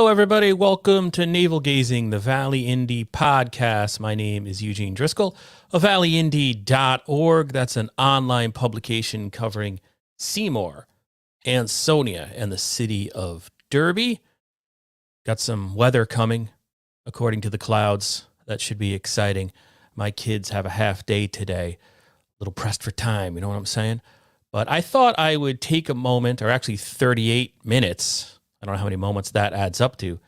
Hello, everybody. Welcome to Navel Gazing, the Valley Indy podcast. My name is Eugene Driscoll of valleyindy.org. That's an online publication covering Seymour, Ansonia, and the city of Derby. Got some weather coming, according to the clouds. That should be exciting. My kids have a half day today. A little pressed for time, you know what I'm saying? But I thought I would take a moment, or actually 38 minutes, I don't know how many moments that adds up to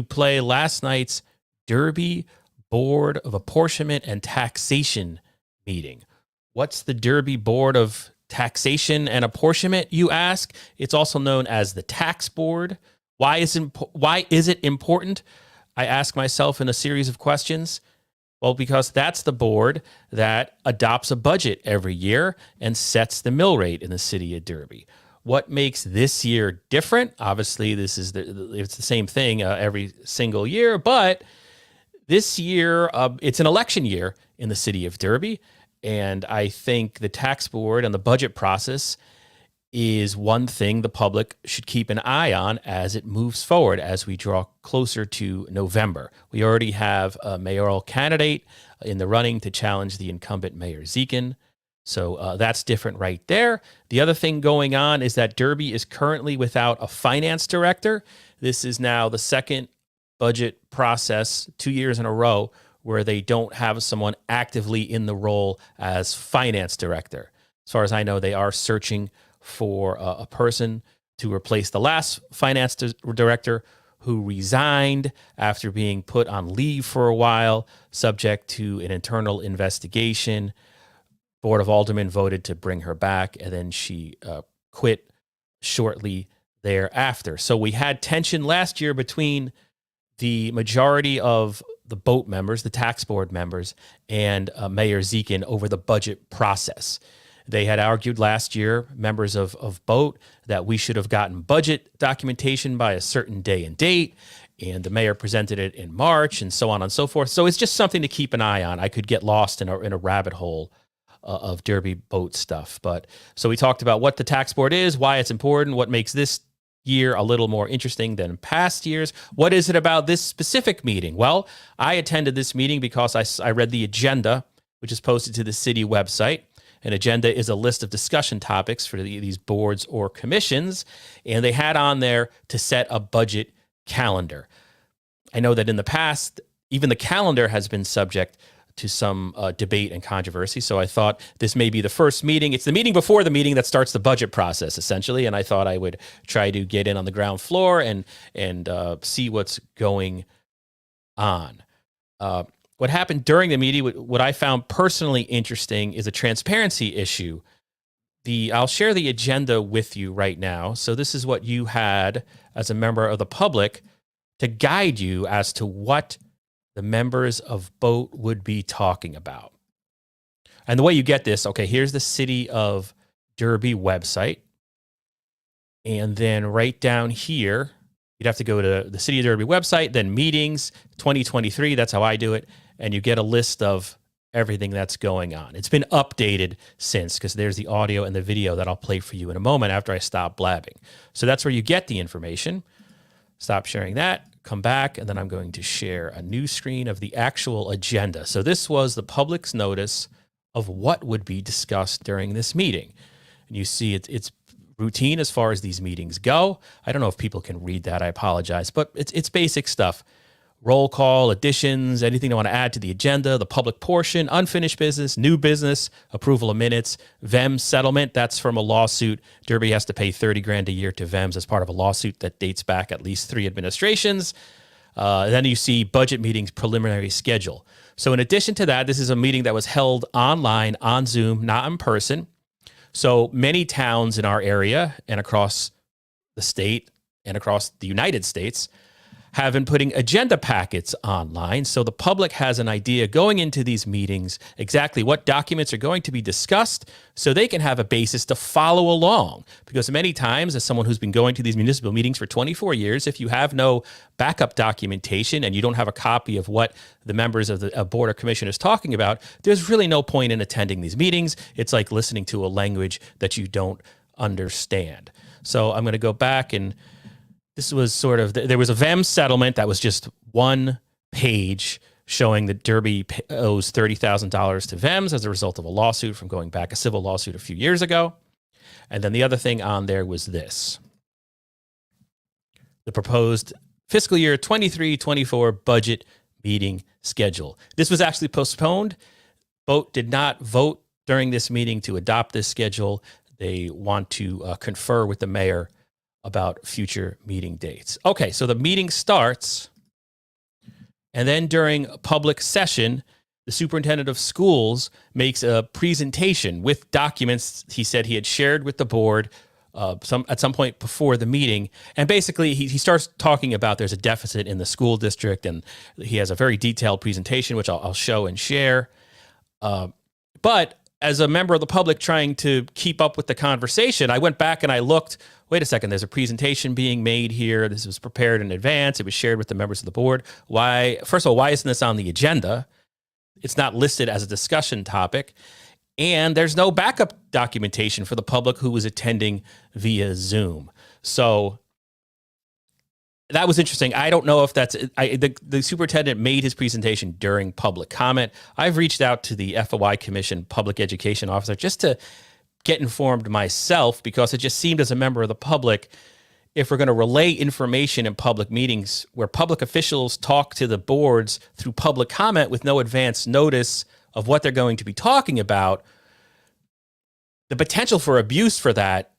play last night's Derby Board of Apportionment and Taxation meeting. What's the Derby Board of Taxation and Apportionment, you ask? It's also known as the Tax Board. Why is it important? I ask myself in a series of questions. Well, because that's the board that adopts a budget every year and sets the mill rate in the city of Derby. What makes this year different? Obviously, it's the same thing every single year, but this year, it's an election year in the city of Derby, and I think the tax board and the budget process is one thing the public should keep an eye on as it moves forward, as we draw closer to November. We already have a mayoral candidate in the running to challenge the incumbent Mayor Zekin. So that's different right there. The other thing going on is that Derby is currently without a finance director. This is now the second budget process 2 years in a row where they don't have someone actively in the role as finance director. As far as I know, they are searching for a person to replace the last finance director who resigned after being put on leave for a while, subject to an internal investigation. Board of Aldermen voted to bring her back, and then she quit shortly thereafter. So we had tension last year between the majority of the BOAT members, the tax board members, and Mayor Zekin over the budget process. They had argued last year, members of BOAT, that we should have gotten budget documentation by a certain day and date, and the mayor presented it in March, and so on and so forth. So it's just something to keep an eye on. I could get lost in a rabbit hole of Derby BOAT stuff. But so we talked about what the tax board is, why it's important, what makes this year a little more interesting than past years. What is it about this specific meeting? Well, I attended this meeting because I read the agenda, which is posted to the city website. An agenda is a list of discussion topics for these boards or commissions, and they had on there to set a budget calendar. I know that in the past, even the calendar has been subject to some debate and controversy. So I thought this may be the first meeting. It's the meeting before the meeting that starts the budget process, essentially. And I thought I would try to get in on the ground floor and see what's going on. What happened during the meeting, what I found personally interesting, is a transparency issue. I'll share the agenda with you right now. So this is what you had as a member of the public to guide you as to what the members of BOAT would be talking about. And the way you get this, okay, here's the City of Derby website. And then right down here, you'd have to go to the City of Derby website, then meetings, 2023, that's how I do it. And you get a list of everything that's going on. It's been updated since, because there's the audio and the video that I'll play for you in a moment after I stop blabbing. So that's where you get the information. Stop sharing that. Come back, and then I'm going to share a new screen of the actual agenda. So this was the public's notice of what would be discussed during this meeting. And you see it's routine as far as these meetings go. I don't know if people can read that. I apologize, but it's basic stuff. Roll call, additions, anything you want to add to the agenda, the public portion, unfinished business, new business, approval of minutes, VEMS settlement. That's from a lawsuit. Derby has to pay $30,000 a year to VEMS as part of a lawsuit that dates back at least 3 administrations. Then you see budget meetings preliminary schedule. So in addition to that, this is a meeting that was held online on Zoom, not in person. So many towns in our area and across the state and across the United States have been putting agenda packets online, so the public has an idea going into these meetings exactly what documents are going to be discussed, so they can have a basis to follow along. Because many times, as someone who's been going to these municipal meetings for 24 years, if you have no backup documentation and you don't have a copy of what the members of the board or commission is talking about, there's really no point in attending these meetings. It's like listening to a language that you don't understand. So I'm going to go back and this was sort of, there was a VEM settlement that was just one page showing that Derby owes $30,000 to VEMS as a result of a lawsuit from going back, a civil lawsuit a few years ago. And then the other thing on there was this: the proposed fiscal year 23-24 budget meeting schedule. This was actually postponed. Vote did not vote during this meeting to adopt this schedule. They want to confer with the mayor about future meeting dates. Okay, so the meeting starts, and then during public session, the superintendent of schools makes a presentation with documents he said he had shared with the board at some point before the meeting. And basically, he starts talking about there's a deficit in the school district, and he has a very detailed presentation, which I'll show and share. But as a member of the public trying to keep up with the conversation, I went back and I looked, wait a second, there's a presentation being made here. This was prepared in advance. It was shared with the members of the board. Why? First of all, why isn't this on the agenda? It's not listed as a discussion topic. And there's no backup documentation for the public who was attending via Zoom. So that was interesting. I don't know if that's the superintendent made his presentation during public comment. I've reached out to the FOI Commission public education officer just to get informed myself, because it just seemed as a member of the public, if we're going to relay information in public meetings where public officials talk to the boards through public comment with no advance notice of what they're going to be talking about, the potential for abuse for that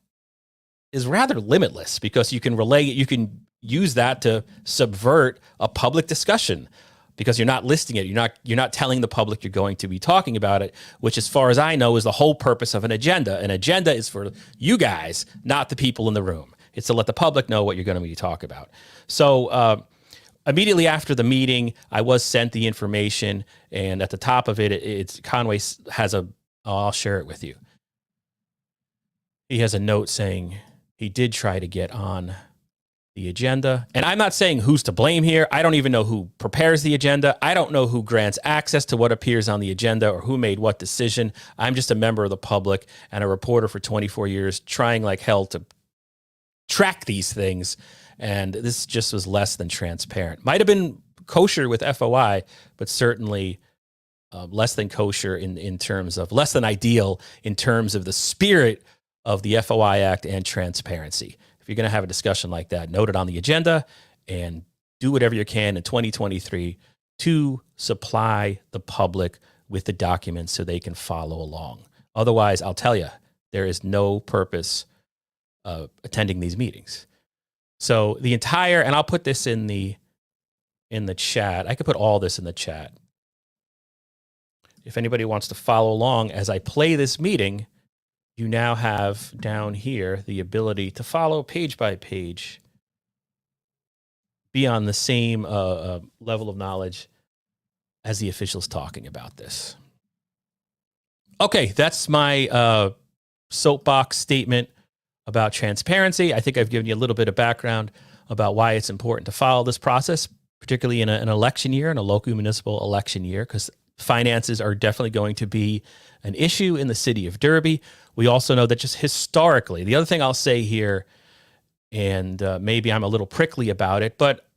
is rather limitless, because you can use that to subvert a public discussion, because you're not listing it. You're not telling the public you're going to be talking about it, which, as far as I know, is the whole purpose of an agenda. An agenda is for you guys, not the people in the room. It's to let the public know what you're going to be talking about. So immediately after the meeting, I was sent the information, and at the top of it, it's Conway has I'll share it with you. He has a note saying he did try to get on the agenda. And I'm not saying who's to blame here. I don't even know who prepares the agenda. I don't know who grants access to what appears on the agenda or who made what decision. I'm just a member of the public and a reporter for 24 years trying like hell to track these things. And this just was less than transparent. Might have been kosher with FOI, but certainly less than kosher in terms of, less than ideal in terms of the spirit of the FOI Act and transparency. If you're going to have a discussion like that, note it on the agenda and do whatever you can in 2023 to supply the public with the documents so they can follow along. Otherwise, I'll tell you, there is no purpose of attending these meetings. So the entire, and I'll put this in the chat. I could put all this in the chat. If anybody wants to follow along as I play this meeting, you now have down here the ability to follow page by page, be on the same level of knowledge as the officials talking about this. Okay, that's my soapbox statement about transparency. I think I've given you a little bit of background about why it's important to follow this process, particularly in an election year, in a local municipal election year, because finances are definitely going to be an issue in the city of Derby. We also know that just historically, the other thing I'll say here, and maybe I'm a little prickly about it, but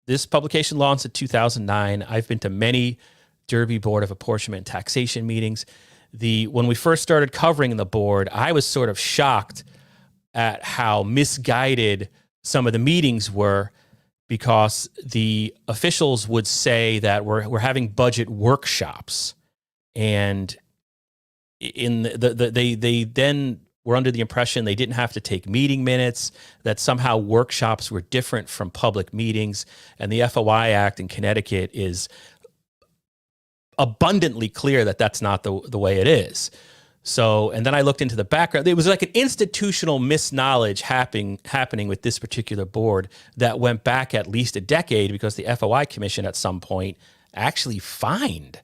this publication launched in 2009. I've been to many Derby Board of Apportionment and Taxation meetings. When we first started covering the board, I was sort of shocked at how misguided some of the meetings were, because the officials would say that we're having budget workshops, and they then were under the impression they didn't have to take meeting minutes, that somehow workshops were different from public meetings. And the FOI Act in Connecticut is abundantly clear that that's not the way it is. So, and then I looked into the background. It was like an institutional misknowledge happening with this particular board that went back at least a decade, because the FOI Commission at some point actually fined,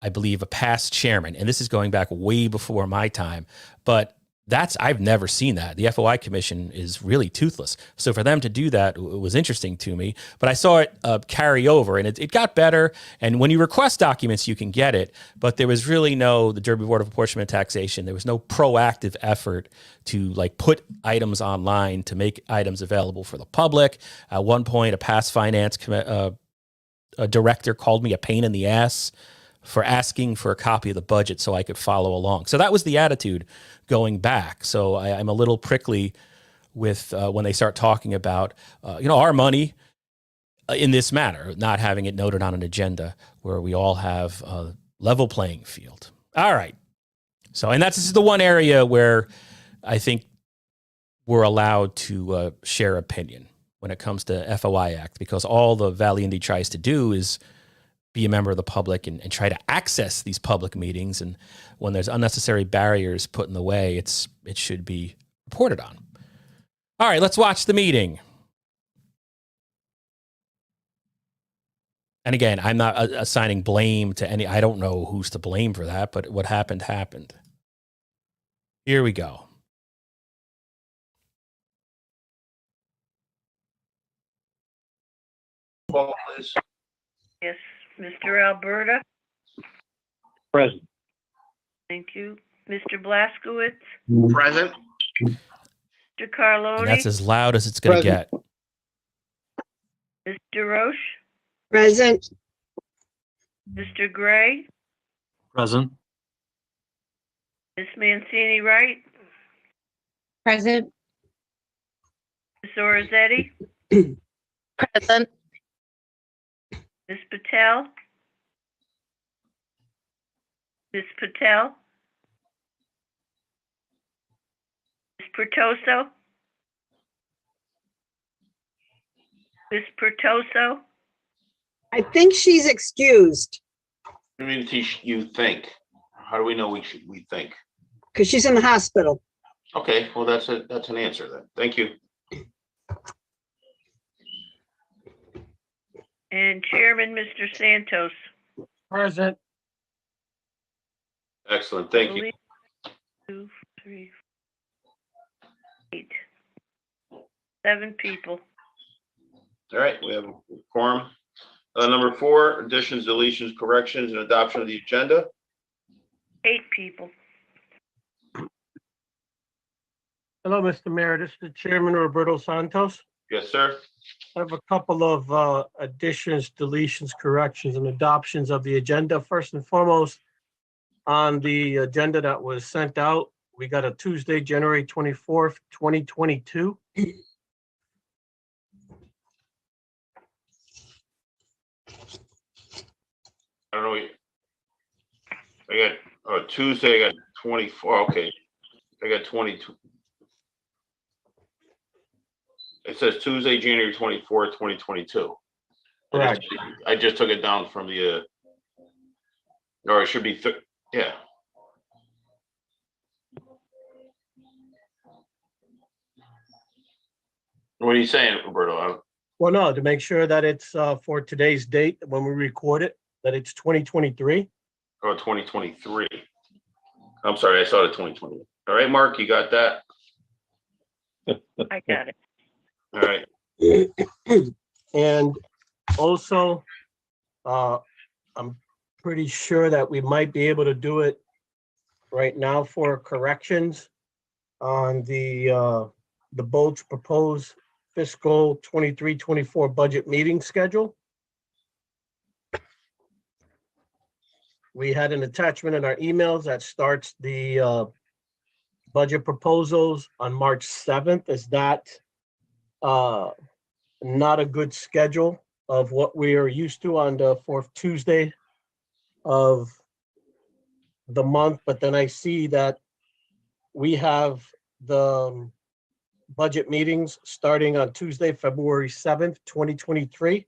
I believe, a past chairman. And this is going back way before my time. But I've never seen that. The FOI commission is really toothless. So for them to do that, it was interesting to me, but I saw it carry over, and it got better. And when you request documents, you can get it, but there was really the Derby Board of Apportionment Taxation, there was no proactive effort to like put items online to make items available for the public. At one point, a past finance director called me a pain in the ass for asking for a copy of the budget so I could follow along. So that was the attitude going back. So I'm a little prickly with when they start talking about, our money in this manner, not having it noted on an agenda where we all have a level playing field. All right. So, and this is the one area where I think we're allowed to share opinion when it comes to FOI Act, because all the Valley Indy tries to do is be a member of the public and try to access these public meetings. And when there's unnecessary barriers put in the way, it should be reported on. All right, let's watch the meeting. And again, I'm not assigning blame to any, I don't know who's to blame for that, but what happened, happened. Here we go. Yes, Mr. Alberta. Present. Thank you. Mr. Blaskowitz. Present. Mr. Carloni. And that's as loud as it's going to get. Mr. Roche. Present. Mr. Gray. Present. Ms. Mancini Wright. Present. Ms. Orizzetti. Present. Ms. Patel. Ms. Patel. Ms. Pertoso. Ms. Pertoso. I think she's excused I mean, you think? How do we know we think? because she's in the hospital. Okay, well, that's an answer then. Thank you. And Chairman, Mr. Santos. Present. Excellent, thank you. 2, 3, 8, 7 people. All right, we have a quorum. Number 4, additions, deletions, corrections, and adoption of the agenda. 8 people. Hello, Mr. Mayor. This is the Chairman, Roberto Santos. Yes, sir. I have a couple of additions, deletions, corrections, and adoptions of the agenda. First and foremost, on the agenda that was sent out, we got a Tuesday, January 24th, 2022. I don't know. I got Tuesday, I got 24. Okay. I got 22. It says Tuesday, January 24th, 2022. Correct. I just took it down from the, or it should be, yeah. What are you saying, Roberto? Well, no, to make sure that it's for today's date, when we record it, that it's 2023. Oh, 2023. I'm sorry, I saw the 2020. All right, Mark, you got that? I got it. All right. And also, I'm pretty sure that we might be able to do it right now for corrections on the Bold's proposed fiscal 23-24 budget meeting schedule. We had an attachment in our emails that starts the budget proposals on March 7th. Is that not a good schedule of what we are used to on the 4th Tuesday of the month? But then I see that we have the budget meetings starting on Tuesday, February 7th, 2023,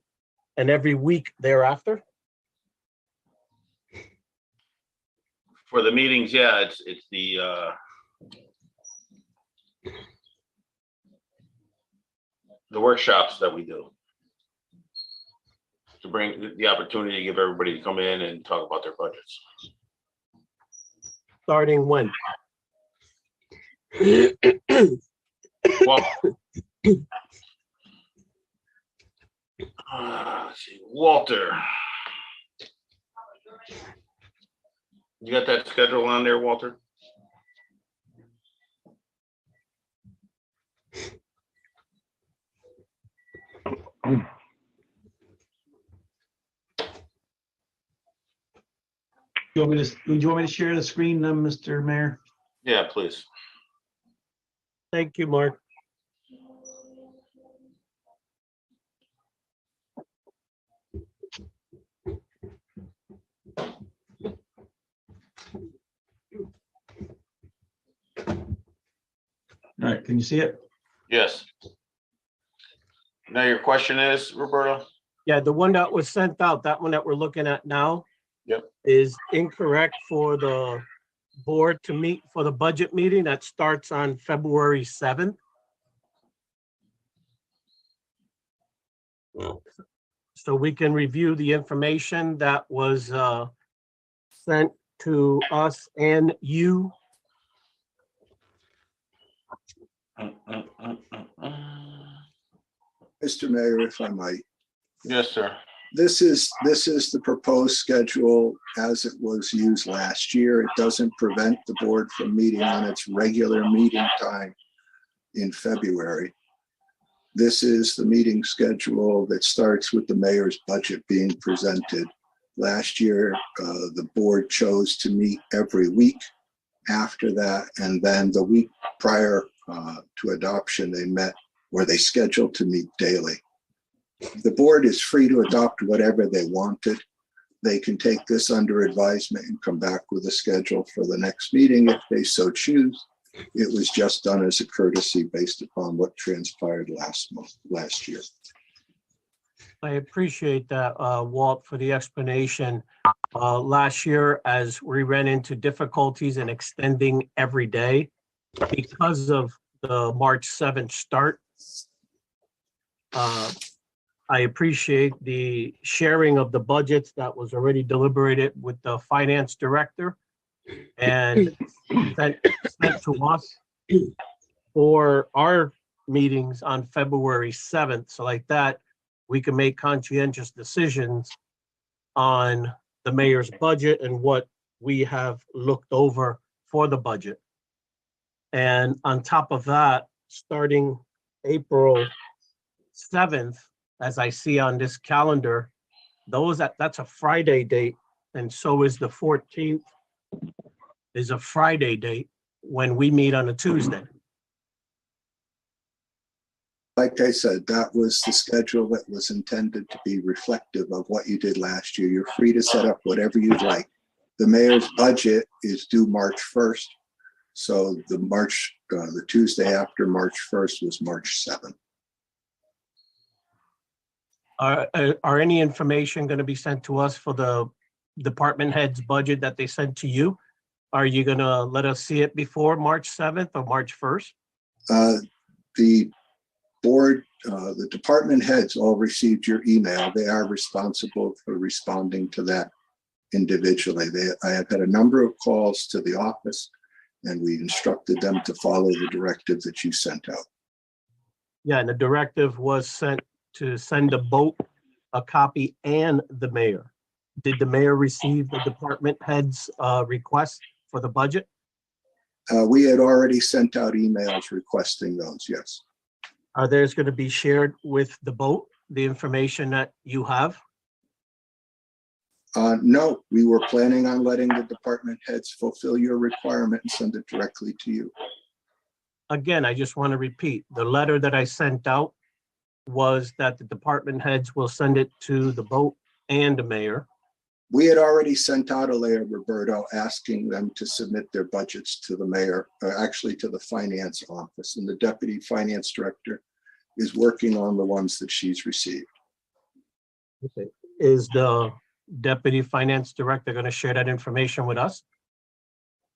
and every week thereafter. For the meetings, yeah, it's the workshops that we do to bring the opportunity to give everybody to come in and talk about their budgets. Starting when? Well, let's see, Walter. You got that schedule on there, Walter? Do you want me to share the screen, Mr. Mayor? Yeah, please. Thank you, Mark. All right, can you see it? Yes. Now your question is, Roberto? Yeah, the one that was sent out, that one that we're looking at now. Yep. Is incorrect for the board to meet for the budget meeting that starts on February 7th. So we can review the information that was sent to us and you. Mr. Mayor, if I might, Yes, sir. this is the proposed schedule as it was used last year. It doesn't prevent the board from meeting on its regular meeting time in February. This is the meeting schedule that starts with the mayor's budget being presented. Last year, the board chose to meet every week after that, and then the week prior to adoption, they met, or they scheduled to meet daily. The board is free to adopt whatever they wanted. They can take this under advisement and come back with a schedule for the next meeting if they so choose. It was just done as a courtesy based upon what transpired last year. I appreciate that, Walt, for the explanation. Last year, as we ran into difficulties in extending every day because of the March 7th start, I appreciate the sharing of the budgets that was already deliberated with the finance director and sent to us for our meetings on February 7th. So like that, we can make conscientious decisions on the mayor's budget and what we have looked over for the budget. And on top of that, starting April 7th, as I see on this calendar, that's a Friday date, and so is the 14th is a Friday date when we meet on a Tuesday. Like I said, that was the schedule that was intended to be reflective of what you did last year. You're free to set up whatever you'd like. The mayor's budget is due March 1st. So the Tuesday after March 1st was March 7th. Are any information going to be sent to us for the department head's budget that they sent to you? Are you going to let us see it before March 7th or March 1st? The board, the department heads all received your email. They are responsible for responding to that individually. I have had a number of calls to the office, and we instructed them to follow the directive that you sent out. Yeah, and the directive was sent to send both a copy and the mayor. Did the mayor receive the department head's request for the budget? We had already sent out emails requesting those, yes. Are those going to be shared with the boat, the information that you have? No, we were planning on letting the department heads fulfill your requirement and send it directly to you. Again, I just want to repeat, the letter that I sent out was that the department heads will send it to the boat and the mayor. We had already sent out a letter, Roberto, asking them to submit their budgets to the mayor, actually to the finance office, and the deputy finance director is working on the ones that she's received. Okay. Is the deputy finance director going to share that information with us?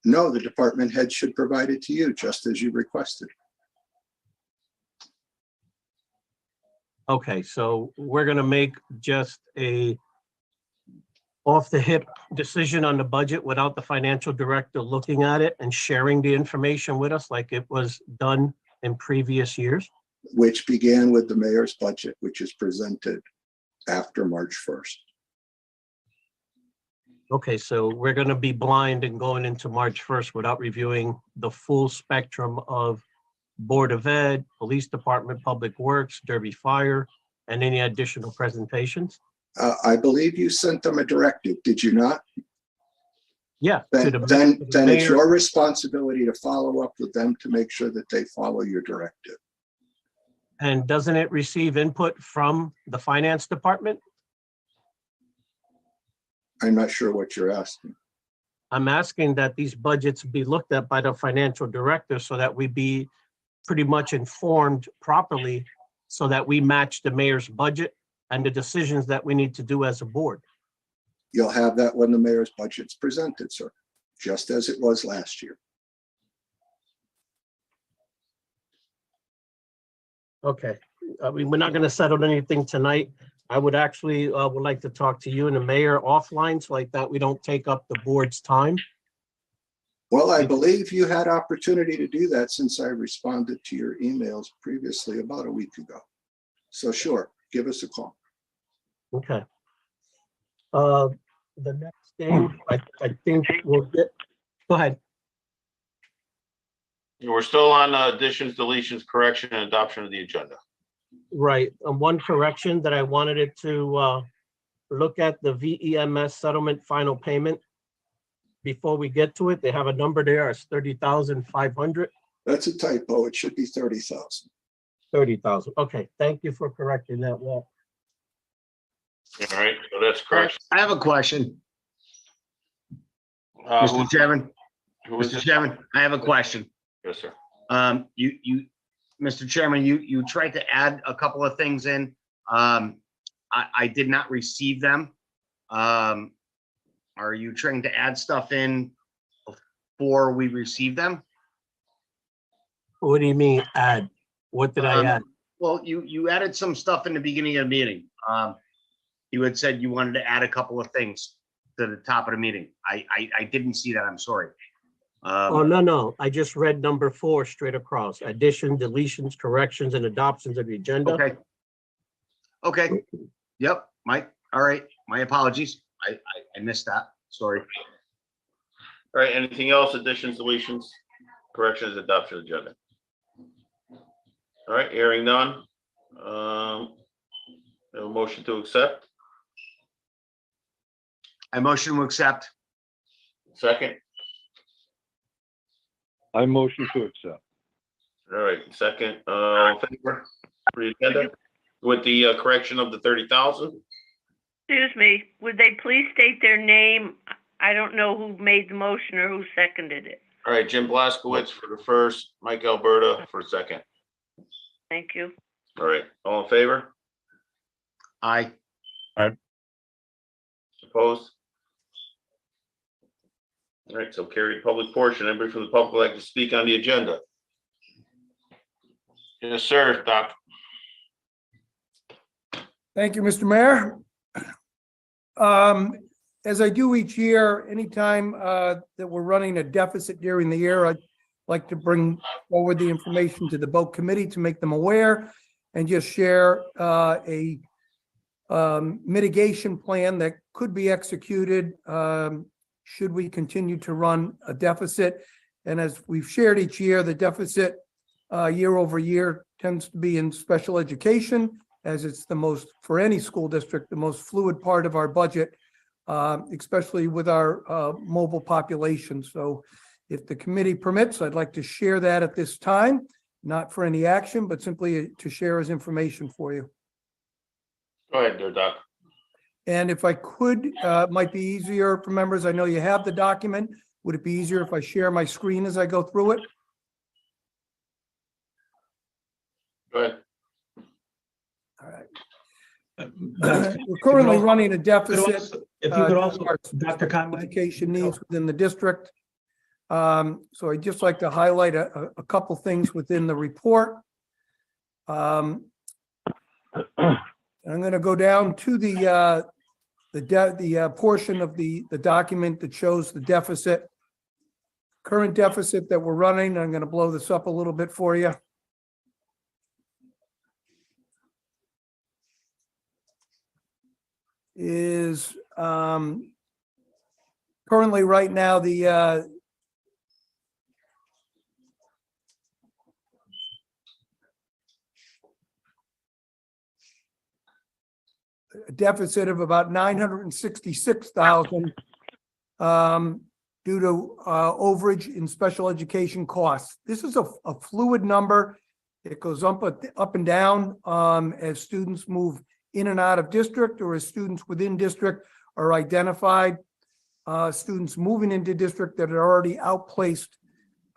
No, the department head should provide it to you, just as you requested. Okay, so we're going to make just a off the hip decision on the budget without the financial director looking at it and sharing the information with us like it was done in previous years? which began with the mayor's budget, which is presented after March 1st. Okay, so we're going to be blind and going into March 1st without reviewing the full spectrum of Board of Ed, Police Department, Public Works, Derby Fire, and any additional presentations? I believe you sent them a directive, did you not? Yeah. Then, to the then it's mayor. your responsibility to follow up with them to make sure that they follow your directive. And doesn't it receive input from the Finance Department? I'm not sure what you're asking. I'm asking that these budgets be looked at by the financial director so that we be pretty much informed properly so that we match the mayor's budget and the decisions that we need to do as a board. You'll have that when the mayor's budget's presented, sir, just as it was last year. Okay, I mean, we're not going to settle anything tonight. I would actually would like to talk to you and the mayor offline so like that we don't take up the board's time. Well, I believe you had opportunity to do that since I responded to your emails previously about a week ago. So sure, give us a call. Okay. The next thing, I think we'll get, go ahead. We're still on additions, deletions, correction, and adoption of the agenda. Right, one correction that I wanted it to look at the VEMS settlement final payment. Before we get to it, they have a number there, it's 30,500. That's a typo. It should be 30,000. 30,000, okay, thank you for correcting that, Walt. All right, so that's correct. I have a question, Mr. Chairman. Who is Mr. this? Chairman, I have a question. Yes, sir. Mr. Chairman, you tried to add a couple of things in. I did not receive them. Are you trying to add stuff in before we receive them? What do you mean add? What did I add? Well, you added some stuff in the beginning of the meeting. You had said you wanted to add a couple of things to the top of the meeting. I didn't see that, I'm sorry. Oh, no, I just read number 4 straight across. Addition, deletions, corrections, and adoptions of the agenda. Okay. Okay, yep, all right, my apologies. I missed that, sorry. All right, anything else? Additions, deletions, corrections, adoption agenda. All right, hearing none. A motion to accept. I motion to accept. Second. I motion to accept. All right, second. In favor for the agenda with the correction of the 30,000. Excuse me, would they please state their name? I don't know who made the motion or who seconded it. All right, Jim Blaskowitz for the first, Mike Alberta for second. Thank you. All right, all in favor? Aye. Opposed? All right, so carried. Public portion. Anybody from the public would like to speak on the agenda? Yes, sir, Doc. Thank you, Mr. Mayor. As I do each year, anytime that we're running a deficit during the year, I'd like to bring forward the information to the boat committee to make them aware and just share a mitigation plan that could be executed should we continue to run a deficit. And as we've shared each year, the deficit year over year tends to be in special education, as it's the most, for any school district, the most fluid part of our budget, especially with our mobile population. So if the committee permits, I'd like to share that at this time, not for any action, but simply to share as information for you. Go ahead, there, Doc. And if I could, it might be easier for members, I know you have the document. Would it be easier if I share my screen as I go through it? Go ahead. All right. We're currently running a deficit. If you could also, our Dr. Conway. Education needs within the district. So I'd just like to highlight a couple things within the report. I'm going to go down to the the portion of the document that shows the deficit, current deficit that we're running. I'm going to blow this up a little bit for you. Is currently right now the a deficit of about 966,000 due to overage in special education costs. This is a fluid number. It goes up and down as students move in and out of district, or as students within district are identified, students moving into district that are already outplaced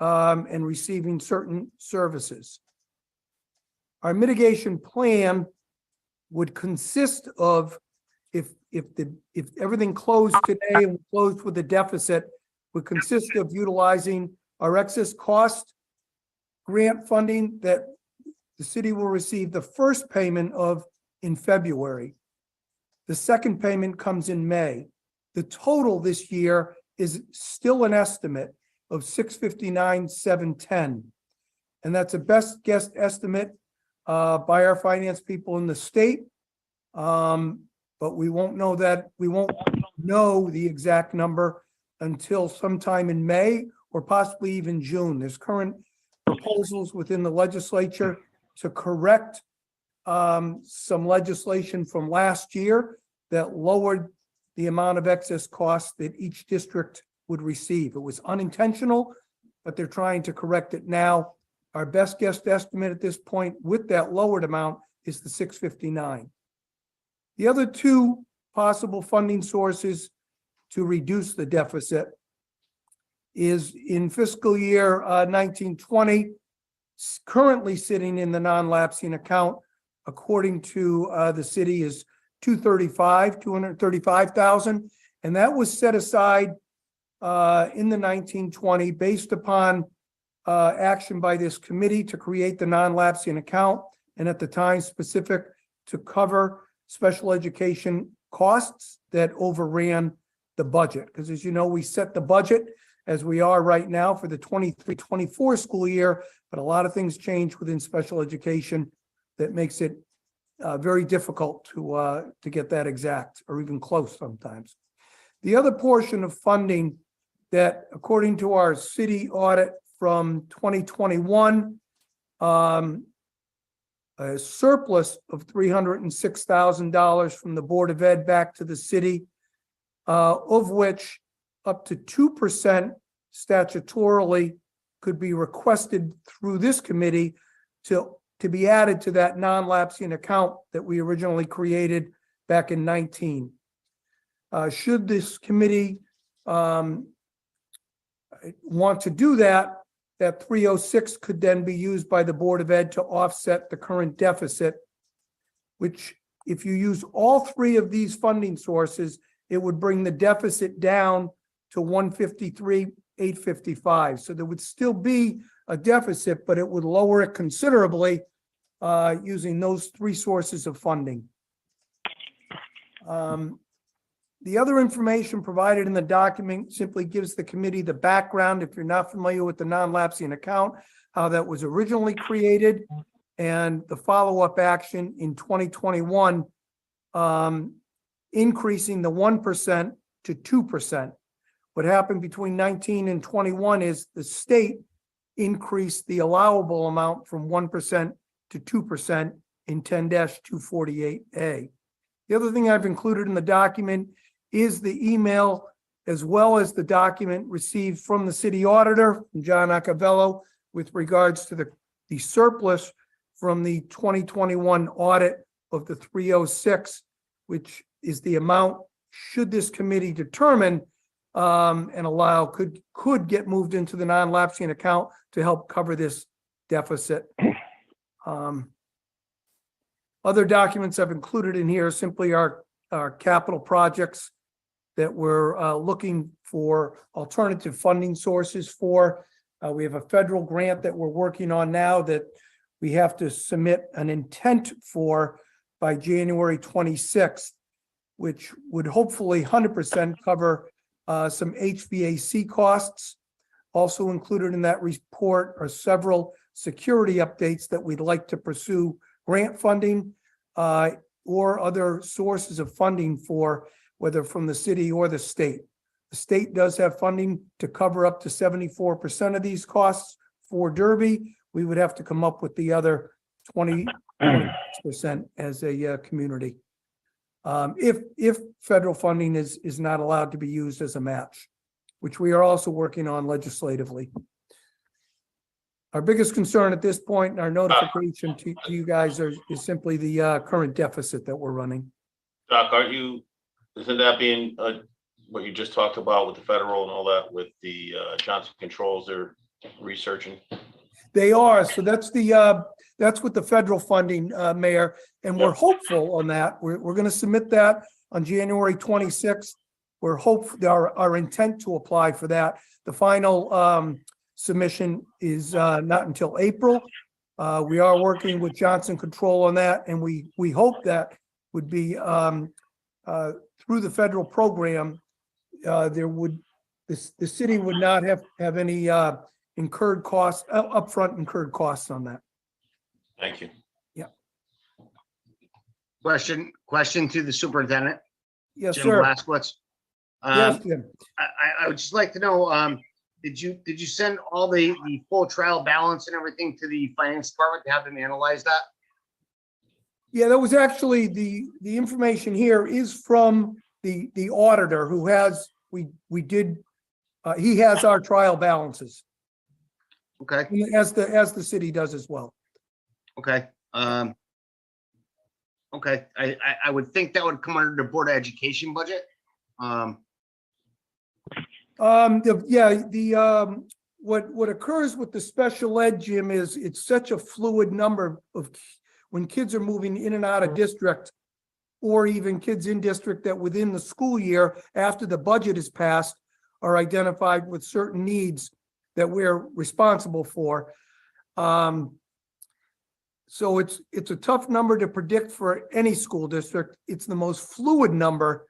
and receiving certain services. Our mitigation plan would consist of, if everything closed today and closed with a deficit, would consist of utilizing our excess cost grant funding that the city will receive the first payment of in February. The second payment comes in May. The total this year is still an estimate of $659,710. And that's a best guess estimate by our finance people in the state. But we won't know the exact number until sometime in May or possibly even June. There's current proposals within the legislature to correct some legislation from last year that lowered the amount of excess costs that each district would receive. It was unintentional, but they're trying to correct it now. Our best guess estimate at this point with that lowered amount is the $659. The other two possible funding sources to reduce the deficit is in fiscal year 1920, currently sitting in the non-lapsing account, according to the city, is $235,000. And that was set aside in the 1920 based upon action by this committee to create the non-lapsing account, and at the time specific to cover special education costs that overran the budget. Because as you know, we set the budget as we are right now for the 23-24 school year, but a lot of things change within special education that makes it very difficult to get that exact or even close sometimes. The other portion of funding that, according to our city audit from 2021, a surplus of $306,000 from the Board of Ed back to the city, of which up to 2% statutorily could be requested through this committee to be added to that non-lapsing account that we originally created back in 19. Should this committee want to do that, that 306 could then be used by the Board of Ed to offset the current deficit, which if you use all three of these funding sources, it would bring the deficit down to $153,855. So there would still be a deficit, but it would lower it considerably using those three sources of funding. The other information provided in the document simply gives the committee the background, if you're not familiar with the non-lapsing account, how that was originally created, and the follow-up action in 2021, increasing the 1% to 2%. What happened between 19 and 21 is the state increased the allowable amount from 1% to 2% in 10-248A. The other thing I've included in the document is the email, as well as the document received from the city auditor, John Accavello, with regards to the surplus from the 2021 audit of the 306, which is the amount, should this committee determine and allow, could get moved into the non-lapsing account to help cover this deficit. Other documents I've included in here simply are capital projects that we're looking for alternative funding sources for. We have a federal grant that we're working on now that we have to submit an intent for by January 26th. which would hopefully 100% cover some HVAC costs. Also included in that report are several security updates that we'd like to pursue grant funding or other sources of funding for, whether from the city or the state. The state does have funding to cover up to 74% of these costs for Derby. We would have to come up with the other 20% as a community. If federal funding is not allowed to be used as a match, which we are also working on legislatively. Our biggest concern at this point in our notification to you guys is simply the current deficit that we're running. Doc, isn't that being what you just talked about with the federal and all that with the Johnson Controls they're researching? They are. So that's with the federal funding, Mayor, and we're hopeful on that. We're going to submit that on January 26th. We're hopeful, our intent to apply for that. The final submission is not until April. We are working with Johnson Control on that, and we hope that would be through the federal program. The city would not have any incurred costs, upfront incurred costs on that. Thank you. Question to the superintendent. Yes, Jim sir. Blaskowitz. Yes, Jim. I would just like to know, did you send all the full trial balance and everything to the finance department to have them analyze that? Yeah, that was actually the information here is from the auditor who has, he has our trial balances, Okay, as the city does as well. okay. Okay, I would think that would come under the Board of Education budget. What occurs with the special ed, Jim, is it's such a fluid number of when kids are moving in and out of district, or even kids in district that within the school year, after the budget is passed, are identified with certain needs that we're responsible for. So it's a tough number to predict for any school district. It's the most fluid number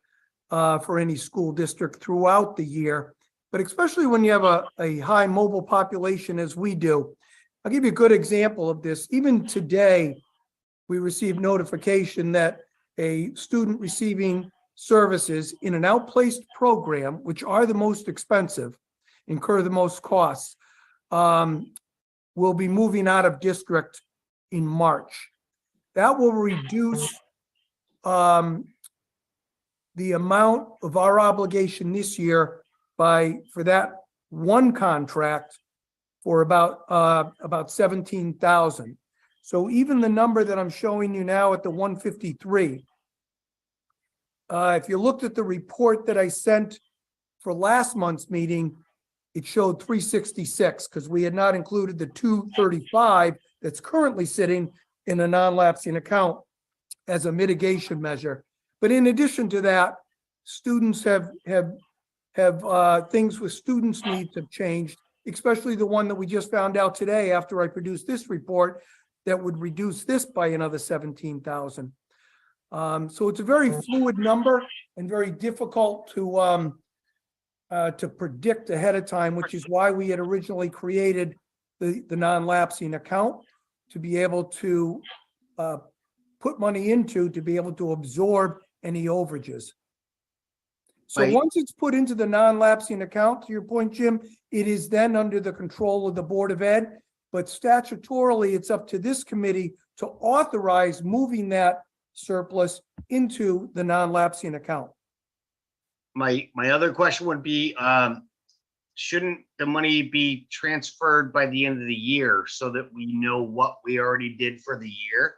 for any school district throughout the year, but especially when you have a high mobile population as we do. I'll give you a good example of this. Even today, we received notification that a student receiving services in an outplaced program, which are the most expensive, incur the most costs, will be moving out of district in March. That will reduce the amount of our obligation this year for that one contract for about 17,000. So even the number that I'm showing you now at the 153, if you looked at the report that I sent for last month's meeting, it showed 366 because we had not included the 235 that's currently sitting in a non-lapsing account as a mitigation measure. But in addition to that, students have things with students' needs have changed, especially the one that we just found out today after I produced this report that would reduce this by another 17,000. So it's a very fluid number and very difficult to predict ahead of time, which is why we had originally created the non-lapsing account to be able to put money into, to be able to absorb any overages. So Right. once it's put into the non-lapsing account, to your point, Jim, it is then under the control of the Board of Ed, but statutorily, it's up to this committee to authorize moving that surplus into the non-lapsing account. My other question would be, shouldn't the money be transferred by the end of the year so that we know what we already did for the year?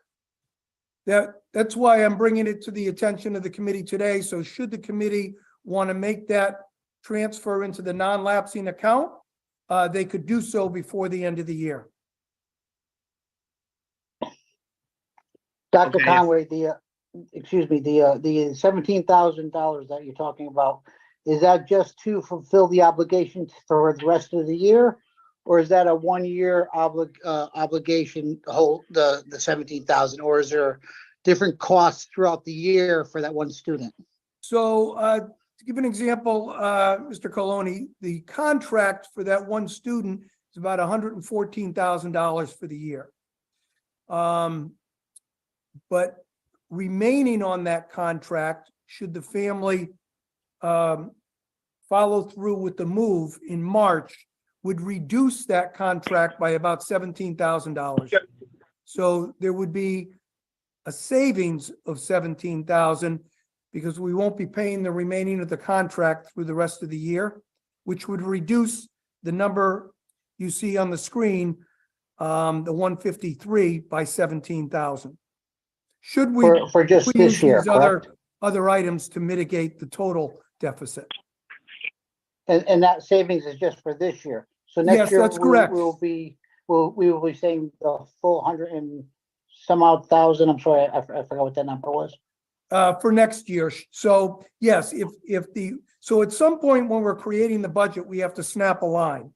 That's why I'm bringing it to the attention of the committee today. So should the committee want to make that transfer into the non-lapsing account, they could do so before the end of the year. Dr. Okay. Conway, the $17,000 that you're talking about, is that just to fulfill the obligations for the rest of the year? Or is that a 1 year obligation to hold the 17,000, or is there different costs throughout the year for that one student? So to give an example, Mr. Coloni, the contract for that one student is about $114,000 for the year. But remaining on that contract, should the family follow through with the move in March, would reduce that contract by about $17,000. So there would be a savings of $17,000 because we won't be paying the remaining of the contract through the rest of the year, which would reduce the number you see on the screen, the 153 by 17,000. Should we For just we use this year, these other correct? items to mitigate the total deficit? And that savings is just for this year. So Yes, next year, that's correct. we will be saying the full 100 and some odd thousand. I'm sorry, I forgot what that number was. For next year. So yes, so at some point when we're creating the budget, we have to snap a line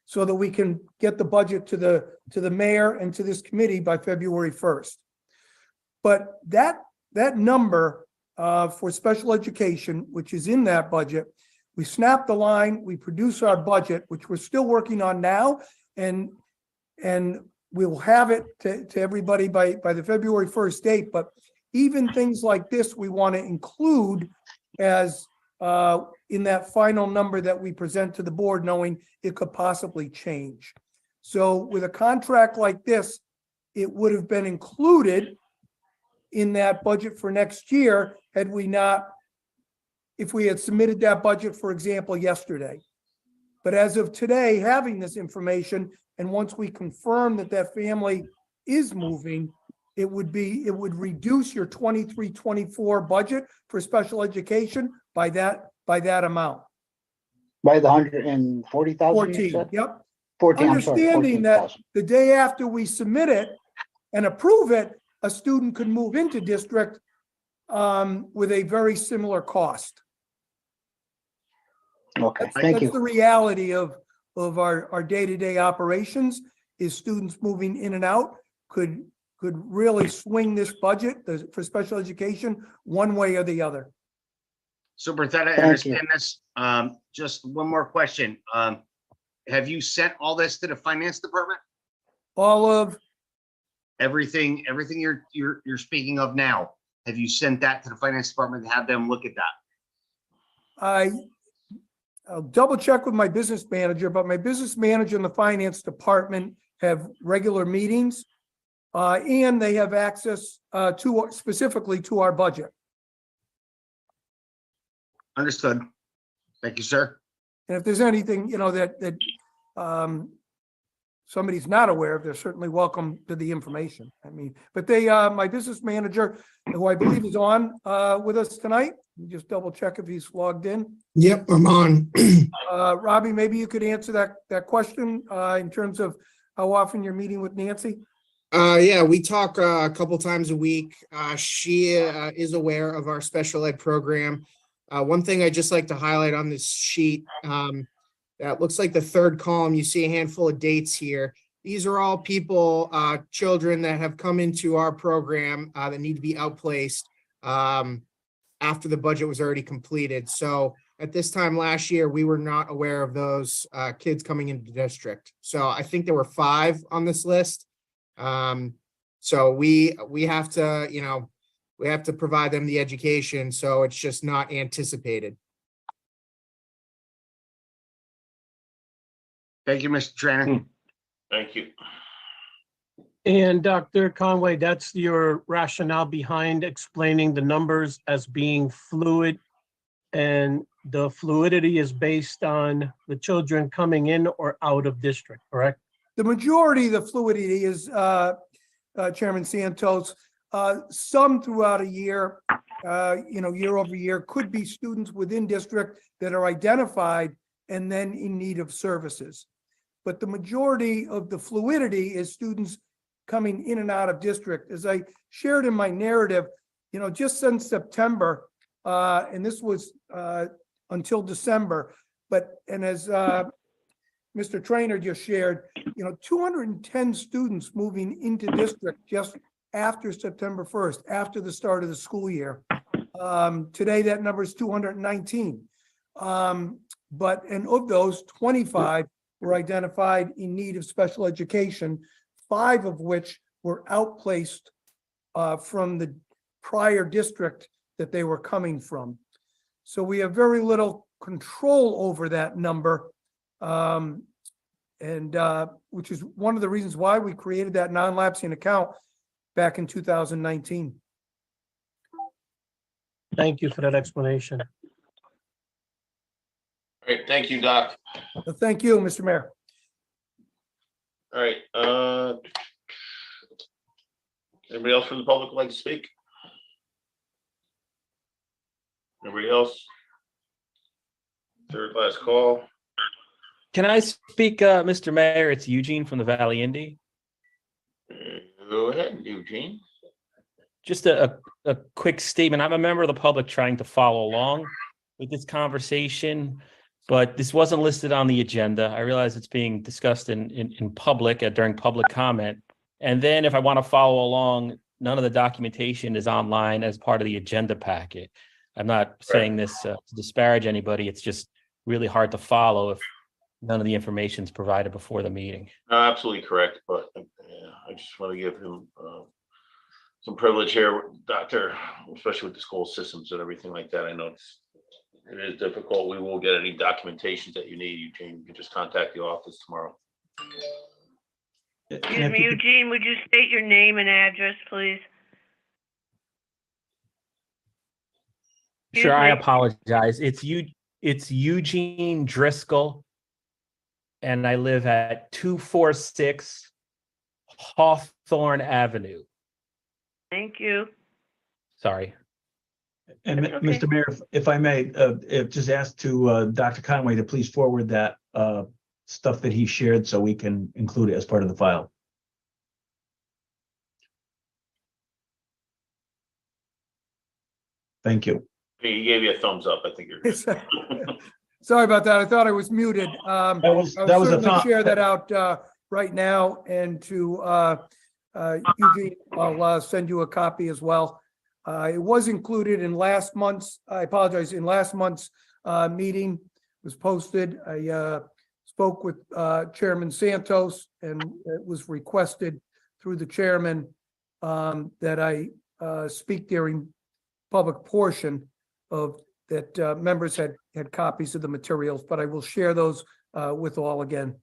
so that we can get the budget to the mayor and to this committee by February 1st. But that number for special education, which is in that budget, we snap the line, we produce our budget, which we're still working on now, and we'll have it to everybody by the February 1st date. But even things like this, we want to include as in that final number that we present to the board, knowing it could possibly change. So with a contract like this, it would have been included in that budget for next year had we not, if we had submitted that budget, for example, yesterday. But as of today, having this information, and once we confirm that that family is moving, it would reduce your 23-24 budget for special education by that amount. By the 140,000. 14, yep. 14, I'm sorry, Understanding that 14,000. the day after we submit it and approve it, a student could move into district with a very similar cost. Okay, thank That's you. the reality of our day-to-day operations, is students moving in and out could really swing this budget for special education one way or the other. Superintendent, I Thank you. understand this. Just one more question. Have you sent all this to the finance department? All of, Everything you're speaking of now, have you sent that to the finance department to have them look at that? I'll double check with my business manager, but my business manager and the finance department have regular meetings, and they have access specifically to our budget. Understood. Thank you, sir. And if there's anything, that somebody's not aware of, they're certainly welcome to the information. I mean, but my business manager, who I believe is on with us tonight, let me just double check if he's logged in. Yep, I'm on. Robbie, maybe you could answer that question in terms of how often you're meeting with Nancy? Yeah, we talk a couple times a week. She is aware of our special ed program. One thing I just like to highlight on this sheet, that looks like the third column, you see a handful of dates here. These are all people, children that have come into our program that need to be outplaced after the budget was already completed. So at this time last year, we were not aware of those kids coming into the district. So I think there were 5 on this list. So we have to, we have to provide them the education, so it's just not anticipated. Thank you, Mr. Trainer. Thank you. And Dr. Conway, that's your rationale behind explaining the numbers as being fluid, and the fluidity is based on the children coming in or out of district, correct? The majority of the fluidity is, Chairman Santos, some throughout a year, year over year, could be students within district that are identified and then in need of services. But the majority of the fluidity is students coming in and out of district. As I shared in my narrative, just since September, and this was until December, and as Mr. Trainer just shared, 210 students moving into district just after September 1st, after the start of the school year. Today, that number is 219. And of those, 25 were identified in need of special education, 5 of which were outplaced from the prior district that they were coming from. So we have very little control over that number. Which is one of the reasons why we created that non-lapsing account back in 2019. Thank you for that explanation. All right, thank you, Doc. Thank you, Mr. Mayor. All right, anybody else from the public would like to speak? Anybody else? Third last call. Can I speak, Mr. Mayor? It's Eugene from the Valley Indy. Go ahead, Eugene. Just a quick statement. I'm a member of the public trying to follow along with this conversation, but this wasn't listed on the agenda. I realize it's being discussed in public during public comment. And then if I want to follow along, none of the documentation is online as part of the agenda packet. I'm not saying this to disparage anybody. It's just really hard to follow if none of the information is provided before the meeting. No, absolutely correct, but I just want to give him some privilege here, Doctor, especially with the school systems and everything like that. I know it is difficult. We will get any documentations that you need, Eugene. You can just contact the office tomorrow. Excuse me, Eugene, would you state your name and address, please? Sure, I Excuse me. apologize. It's Eugene Driscoll, and I live at 246 Hawthorne Avenue. Thank you. Sorry. And That's okay. Mr. Mayor, if I may, just ask to Dr. Conway to please forward that stuff that he shared so we can include it as part of the file. Thank you. He gave you a thumbs up. I think you're good. Sorry about that. I thought I was muted. That was I'll a certainly thought. share that out right now, and to Eugene, I'll send you a copy as well. It was included in last month's, I apologize, in last month's meeting. It was posted. I spoke with Chairman Santos, and it was requested through the chairman that I speak during public portion of that. Members had copies of the materials, but I will share those with all again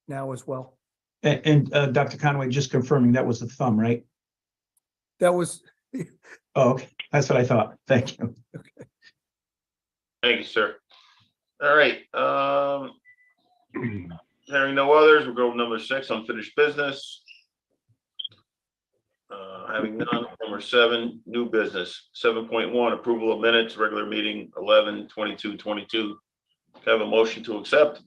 now as well. And Dr. Conway, just confirming that was the thumb, right? That was, Oh, okay. That's what I thought. Thank you. Thank you, sir. All right. Hearing no others, we'll go to number 6, unfinished business. Having none, number 7, new business. 7.1, approval of minutes, regular meeting 11/22/22. Can I have a motion to accept?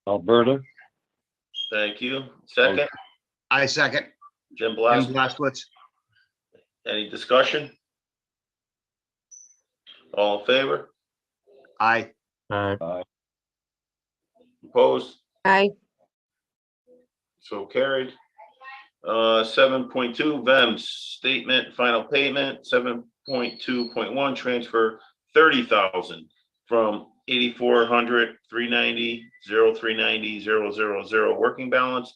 Alberta. Thank you. Second, I second. Jim Jim Blas. Blaskowitz. Any discussion? All in favor? Aye. Opposed? Aye. So carried. 7.2 VEMS statement, final payment. 7.2.1 transfer 30,000 from 8,400 390 0390 000 working balance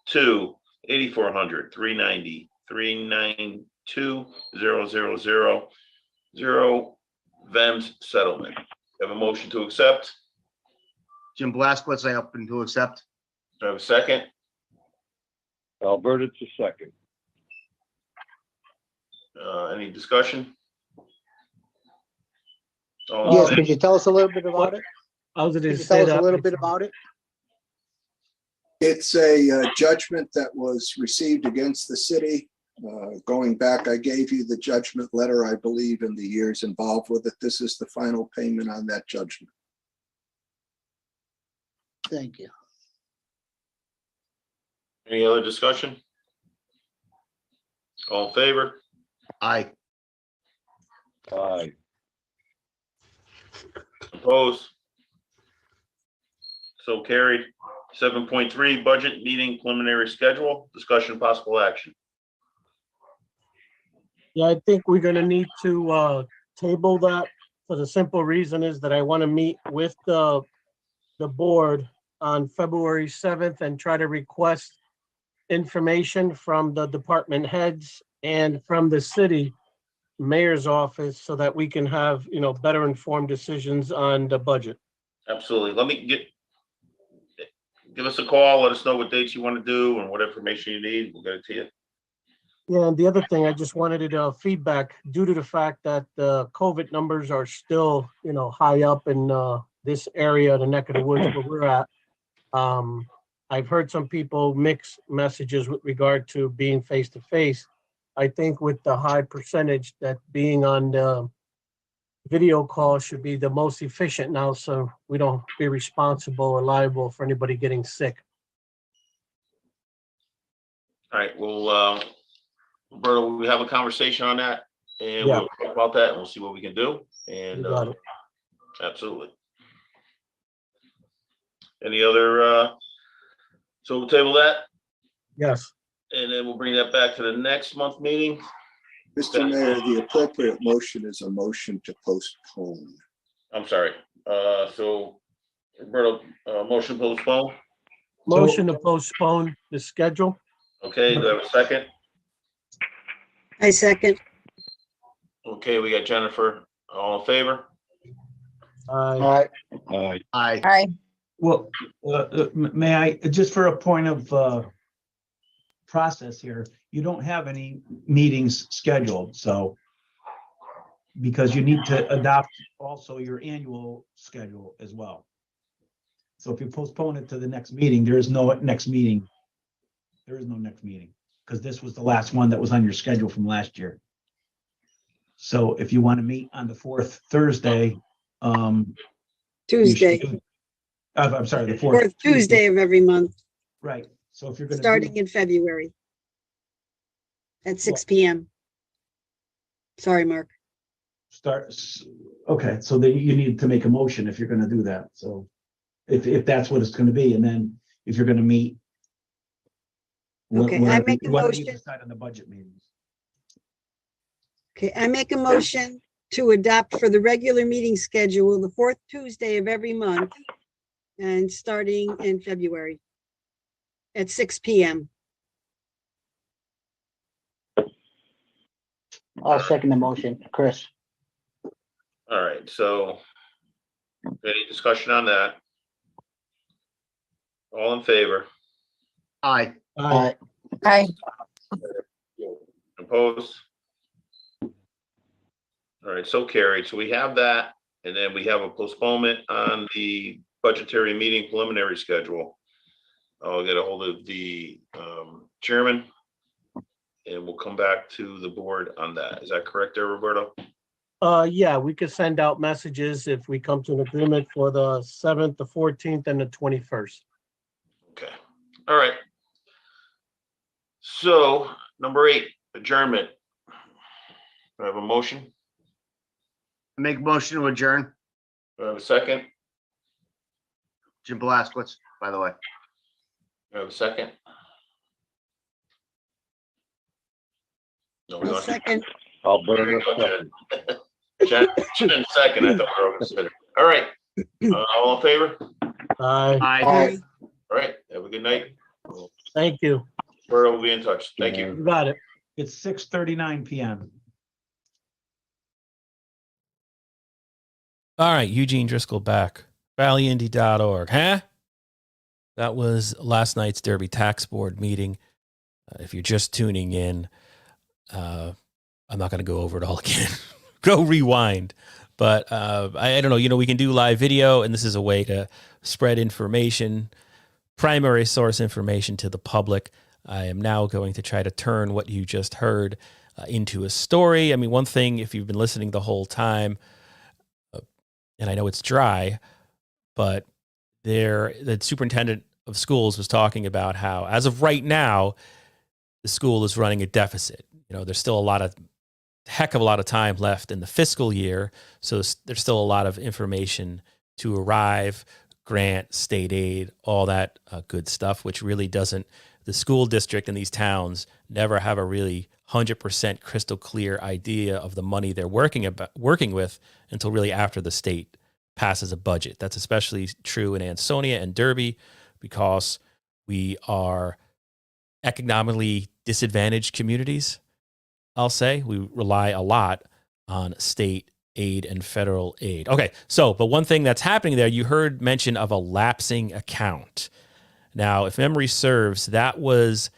to 8,400 390 392 000 VEMS settlement. Have a motion to accept. Jim Blaskowitz, I open to accept. Do I have a second? Alberta to second. Any discussion? All in Yes, favor? could you tell us a little bit about it? I was Could going you to tell say us a that. little bit about it? It's a judgment that was received against the city. Going back, I gave you the judgment letter, I believe, in the years involved with it. This is the final payment on that judgment. Thank you. Any other discussion? All in favor? Aye. Aye. Opposed? So carried. 7.3, budget meeting preliminary schedule, discussion possible action. Yeah, I think we're gonna need to table that for the simple reason is that I want to meet with the board on February 7th and try to request information from the department heads and from the city mayor's office so that we can have, better informed decisions on the budget. Absolutely. Let me give us a call. Let us know what dates you want to do and what information you need. We'll get it to you. Yeah, and the other thing, I just wanted feedback due to the fact that the COVID numbers are still, high up in this area, the neck of the woods where we're at. I've heard some people mix messages with regard to being face to face. I think with the high percentage that being on the video call should be the most efficient now, so we don't be responsible or liable for anybody getting sick. All right, well, Roberto, we have a conversation on that and Yeah. we'll talk about that and we'll see what we can do. You And got it. absolutely. Any other, so we'll table that Yes. and then we'll bring that back to the next month meeting. Mr. Mayor, the appropriate motion is a motion to postpone. I'm sorry. So Roberto, motion postpone. Motion to postpone the schedule. Okay, do I have a second? I second. Okay, we got Jennifer. All in favor? Aye. Aye. Aye. Aye. Well, may I, just for a point of process here, you don't have any meetings scheduled, so because you need to adopt also your annual schedule as well. So if you postpone it to the next meeting, there is no next meeting. There is no next meeting because this was the last one that was on your schedule from last year. So if you want to meet on the fourth Thursday, you Tuesday, should- I'm sorry, the fourth Tuesday of every month, Right, so if you're gonna. starting in February at 6 p.m. Sorry, Mark. Okay, so then you need to make a motion if you're gonna do that, so if that's what it's gonna be, and then if you're gonna meet. Okay, I whatever- make a whatever you motion. decide on the budget meetings. Okay, I make a motion to adopt for the regular meeting schedule, the fourth Tuesday of every month and starting in February at 6 p.m. I'll second the motion, Chris. All right, so any discussion on that? All in favor? Aye. Aye. Aye. Opposed? All right, so carried. So we have that, and then we have a postponement on the budgetary meeting preliminary schedule. I'll get a hold of the chairman, and we'll come back to the board on that. Is that correct there, Roberto? Yeah, we could send out messages if we come to an agreement for the 7th, the 14th, and the 21st. Okay, all right. So number 8, adjournment. Do I have a motion? Make a motion to adjourn. Do I have a second? Jim Blaskowitz, by the way. Do I have a second? No, we I'll don't. second. Alberta, second. Jen, second, I thought we were considering. All right, all in favor? Aye. Aye. All right, have a good night. Thank you. Borough will be in touch. Thank you. You got it. It's 6:39 PM. All right, Eugene Driscoll back. valleyindy.org, huh? That was last night's Derby Tax Board meeting. If you're just tuning in, I'm not going to go over it all again. Go rewind. But I don't know, we can do live video, and this is a way to spread information, primary source information to the public. I am now going to try to turn what you just heard into a story. I mean, one thing, if you've been listening the whole time, and I know it's dry, but the superintendent of schools was talking about how, as of right now, the school is running a deficit. There's still a heck of a lot of time left in the fiscal year, so there's still a lot of information to arrive. grant, state aid, all that good stuff, which really doesn't, the school district in these towns never have a really 100% crystal clear idea of the money they're working with until really after the state passes a budget. That's especially true in Ansonia and Derby because we are economically disadvantaged communities. I'll say we rely a lot on state aid and federal aid. Okay, so, but one thing that's happening there, you heard mention of a lapsing account. Now, if memory serves, that was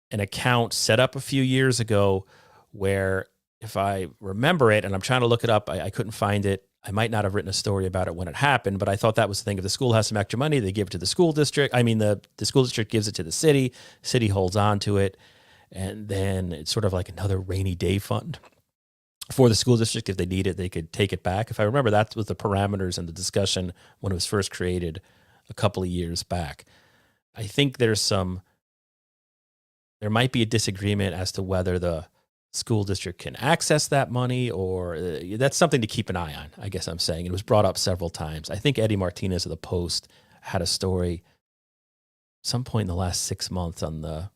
an account set up a few years ago where, if I remember it, and I'm trying to look it up, I couldn't find it. I might not have written a story about it when it happened, but I thought that was the thing. If the school has some extra money, they give it to the school district. I mean, the school district gives it to the city holds on to it. And then it's sort of like another rainy day fund for the school district. If they need it, they could take it back. If I remember, that was the parameters and the discussion when it was first created a couple of years back. I think there might be a disagreement as to whether the school district can access that money, or that's something to keep an eye on, I guess I'm saying. It was brought up several times. I think Eddie Martinez of the Post had a story some point in the last 6 months on the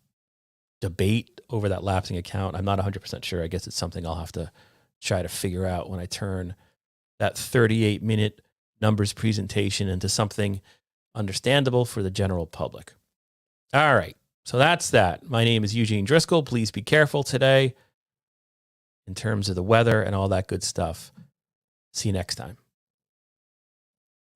debate over that lapsing account. I'm not 100% sure. I guess it's something I'll have to try to figure out when I turn that 38-minute numbers presentation into something understandable for the general public. All right. So that's that. My name is Eugene Driscoll. Please be careful today in terms of the weather and all that good stuff. See you next time.